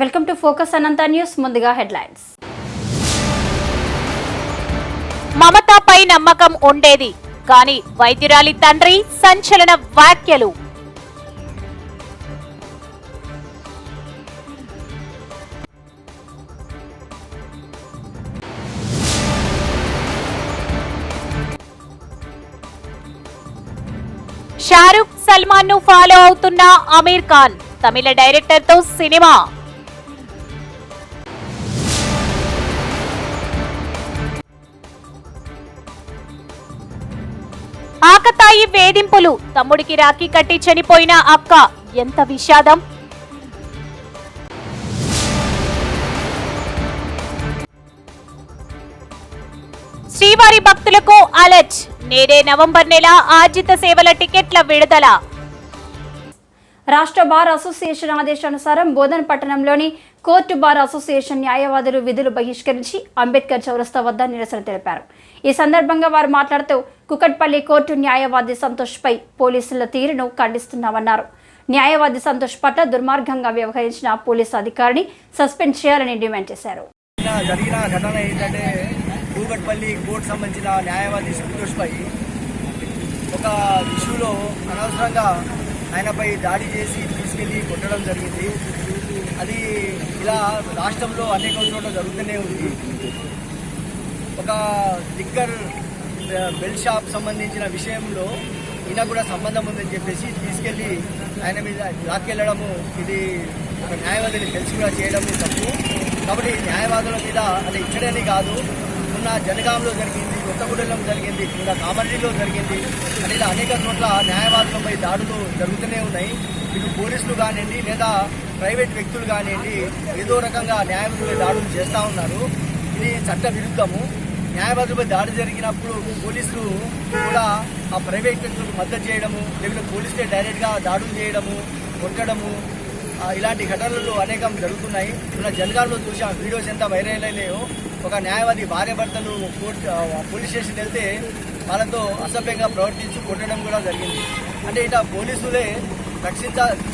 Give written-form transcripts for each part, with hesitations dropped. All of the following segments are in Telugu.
Welcome to focus Anantha news. ముందుగా హెడ్లైన్స్. మమతాపై నమ్మకం ఉండేది కానీ వైద్యురాలి తండ్రి సంచలన వ్యాఖ్యలు. షారుఖ్ సల్మాన్ ను ఫాలో అవుతున్న ఆమీర్ ఖాన్ తమిళ డైరెక్టర్ తో సినిమా. ఆకతాయి వేధింపులు, తమ్ముడికి రాఖీ కట్టి చనిపోయిన అక్క, ఎంత విషాదం. శ్రీవారి భక్తులకు అలర్ట్, నేడే నవంబర్ నెల ఆర్జిత సేవల టికెట్ల విడుదల. రాష్ట్ర బార్ అసోసియేషన్ ఆదేశానుసారం బోధన్ పట్టణంలోని కోర్టు బార్ అసోసియేషన్ న్యాయవాదులు విధులు బహిష్కరించి అంబేద్కర్ చౌరస్తా వద్ద నిరసన తెలిపారు. ఈ సందర్భంగా వారు మాట్లాడుతూ కుకట్పల్లి కోర్టు న్యాయవాది సంతోష్ పై పోలీసుల తీరును ఖండిస్తున్నామన్నారు. న్యాయవాది సంతోష్ పట్ల దుర్మార్గంగా వ్యవహరించిన పోలీసు అధికారిని సస్పెండ్ చేయాలని డిమాండ్ చేశారు. జరిగిన ఘటన ఏంటంటే కూకట్పల్లి కోర్టు సంబంధించిన న్యాయవాది సంతోష్ పై ఒక ఇష్యూలో అనవసరంగా ఆయనపై దాడి చేసి తీసుకెళ్లి కొట్టడం జరిగింది. అది ఇలా రాష్ట్రంలో అనేక చోట్ల జరుగుతూనే ఉంది. ఒక లిక్కర్ బెల్ షాప్ సంబంధించిన విషయంలో ఈయన కూడా సంబంధం ఉందని చెప్పేసి తీసుకెళ్లి ఆయన మీద లాక్కెళ్ళడము, ఇది ఒక న్యాయవాదిని తెలిసి కూడా చేయడము తప్పు. కాబట్టి న్యాయవాదుల మీద అది ఇక్కడని కాదు, మొన్న జనగాంలో జరిగింది, కొత్తగూడెంలో జరిగింది, ఇంకా కామారెడ్డిలో జరిగింది. అని ఇలా అనేక చోట్ల న్యాయవాదులపై దాడులు జరుగుతూనే ఉన్నాయి. ఇటు పోలీసులు కానివ్వండి లేదా ప్రైవేట్ వ్యక్తులు కానివ్వండి ఏదో రకంగా న్యాయవాదులపై దాడులు చేస్తూ ఉన్నారు. ఇది చట్ట విరుద్ధము. న్యాయవాదులపై దాడి జరిగినప్పుడు పోలీసులు కూడా ఆ ప్రైవేట్ వ్యక్తులకు మద్దతు చేయడము, లేకపోతే పోలీసులే డైరెక్ట్గా దాడులు చేయడము, కొట్టడము, ఇలాంటి ఘటనలు అనేకం జరుగుతున్నాయి. ఇలా జనగాంలో చూసి ఆ వీడియోస్ ఎంత వైరల్ అయినాయో. ఒక న్యాయవాది భార్య భర్తలు పోలీస్ స్టేషన్ వెళ్తే వాళ్ళతో అసభ్యంగా ప్రవర్తించి కొట్టడం కూడా జరిగింది. అంటే ఇట్లా పోలీసులే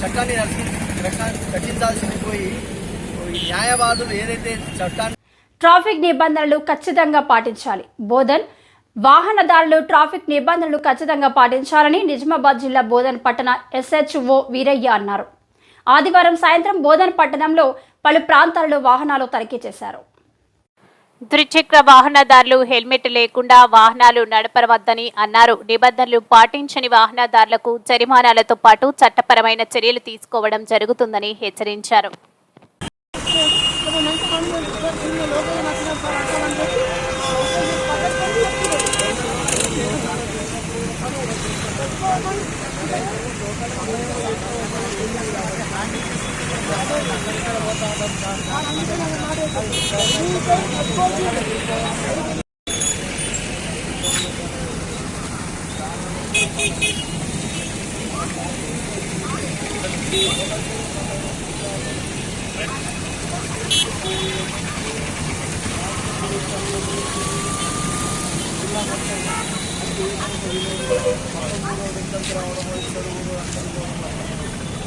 చట్టాన్ని రక్షించాల్సింది పోయి న్యాయవాదులు ఏదైతే చట్టాన్ని ట్రాఫిక్ నిబంధనలు ఖచ్చితంగా పాటించాలి. బోధన్ వాహనదారులు ట్రాఫిక్ నిబంధనలు ఖచ్చితంగా పాటించాలని నిజామాబాద్ జిల్లా బోధన్ పట్టణ SHO వీరయ్య అన్నారు. ఆదివారం సాయంత్రం బోధన్ పట్టణంలో పలు ప్రాంతాలలో వాహనాలు తనిఖీ చేశారు. ద్విచక్ర వాహనదారులు హెల్మెట్ లేకుండా వాహనాలు నడపవద్దని అన్నారు. నిబంధనలు పాటించని వాహనదారులకు జరిమానాలతో పాటు చట్టపరమైన చర్యలు తీసుకోవడం జరుగుతుందని హెచ్చరించారు.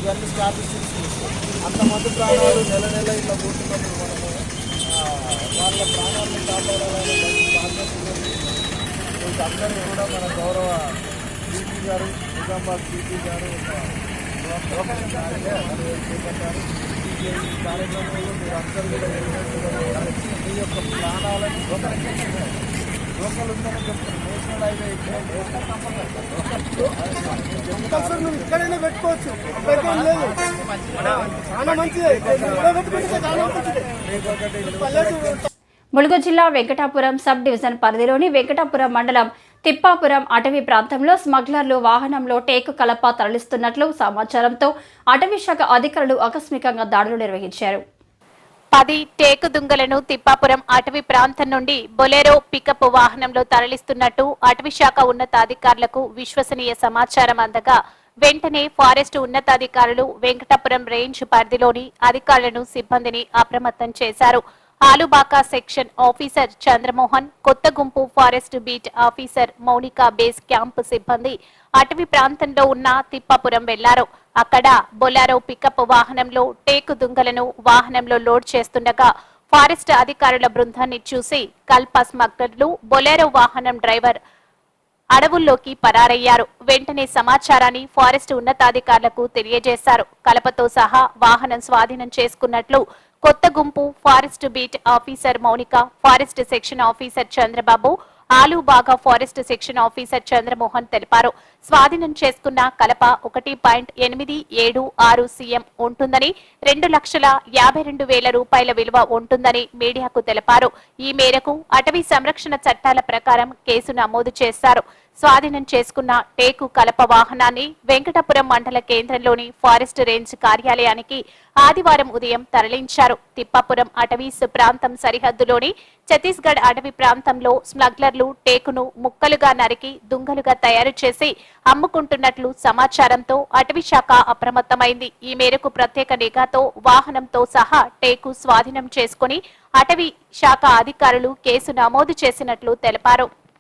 ఇవన్నీ స్టాటిస్టిక్స్ అంతమంది ప్రాణాలు నెల నెల ఇట్లా పోతున్నప్పుడు మనము వాళ్ళ ప్రాణాలను కాపాడాలని బాధ్యత ఉన్నది. అందరూ కూడా మన గౌరవ DP గారు, నిజామాబాద్ DP గారు చేపట్టారు. ఈ కార్యక్రమంలో మీరు అందరూ కూడా మీ యొక్క ప్రాణాలను లోకల్ ఉందని చెప్తారు. నేషనల్ హైవే ఇక్కడైనా పెట్టుకోవచ్చు. ములుగు జిల్లా వెంకటాపురం సబ్ డివిజన్ పరిధిలోని వెంకటాపురం మండలం తిప్పాపురం అటవీ ప్రాంతంలో స్మగ్లర్లు వాహనంలో టేకు కలప తరలిస్తున్నట్లు సమాచారంతో అటవీ శాఖ అధికారులు ఆకస్మికంగా దాడులు నిర్వహించారు. 10 టేకు దుంగలను తిప్పాపురం అటవీ ప్రాంతం నుండి బొలెరో పికప్ వాహనంలో తరలిస్తున్నట్టు అటవీ శాఖ ఉన్నతాధికారులకు విశ్వసనీయ సమాచారం అందగా వెంటనే ఫారెస్ట్ ఉన్నతాధికారులు వెంకటాపురం రేంజ్ పరిధిలోని అధికారులను సిబ్బందిని అప్రమత్తం చేశారు. ఆలుబాక సెక్షన్ ఆఫీసర్ చంద్రమోహన్, కొత్త గుంపు forest beat officer Mounika base camp సిబ్బంది అటవీ ప్రాంతంలో ఉన్న తిప్పాపురం వెళ్లారు. అక్కడ బొలెరో పికప్ వాహనంలో టేకు దుంగలను వాహనంలో లోడ్ చేస్తుండగా ఫారెస్ట్ అధికారుల బృందాన్ని చూసి కల్ప స్మగ్లర్లు బొలెరో వాహనం డ్రైవర్ అడవుల్లోకి పరారయ్యారు. వెంటనే సమాచారాన్ని ఫారెస్ట్ ఉన్నతాధికారులకు తెలియజేశారు. కలపతో సహా వాహనం స్వాధీనం చేసుకున్నట్లు కొత్త గుంపు forest beat officer Mounika, forest section officer Chandrababu, Alubaka forest section officer Chandramohan తెలిపారు. స్వాధీనం చేసుకున్న కలప 1.876 cm ఉంటుందని, 2,52,000 రూపాయల విలువ ఉంటుందని మీడియాకు తెలిపారు. ఈ మేరకు అటవీ సంరక్షణ చట్టాల ప్రకారం కేసు నమోదు చేశారు. స్వాధీనం చేసుకున్న టేకు కలప వాహనాన్ని వెంకటపురం మండల కేంద్రంలోని ఫారెస్ట్ రేంజ్ కార్యాలయానికి ఆదివారం ఉదయం తరలించారు. తిప్పాపురం అటవీస్ ప్రాంతం సరిహద్దులోని ఛత్తీస్గఢ్ అటవీ ప్రాంతంలో స్మగ్లర్లు టేకును ముక్కలుగా నరికి దుంగలుగా తయారు చేసి అమ్ముకుంటున్నట్లు సమాచారంతో అటవీ శాఖ అప్రమత్తమైంది. ఈ మేరకు ప్రత్యేక నిఘాతో వాహనంతో సహా టేకు స్వాధీనం చేసుకుని అటవీ శాఖ అధికారులు కేసు నమోదు చేసినట్లు తెలిపారు.